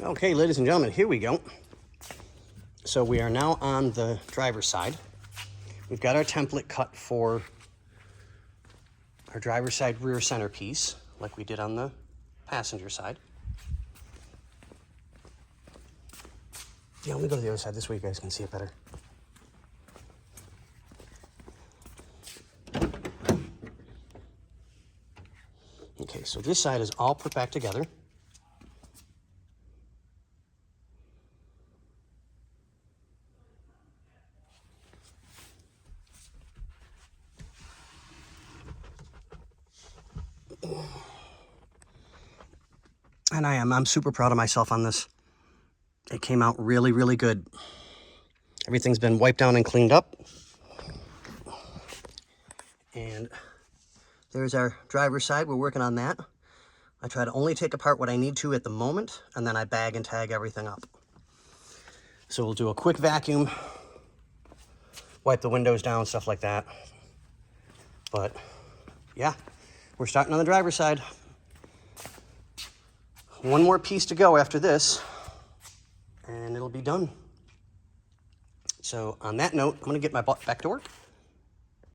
Okay, ladies and gentlemen, here we go. So we are now on the driver's side. We've got our template cut for our driver's side rear centerpiece, like we did on the passenger side. Yeah, let me go to the other side. This way you guys can see it better. Okay, so this side is all put back together. And I'm super proud of myself on this. It came out really, really good. Everything's been wiped down and cleaned up. And there's our driver's side. We're working on that. I try to only take apart what I need to at the moment, and then I bag and tag everything up. So we'll do a quick vacuum, wipe the windows down, stuff like that. But yeah, we're starting on the driver's side. One more piece to go after this, and it'll be done. So on that note, I'm gonna get my butt back to work.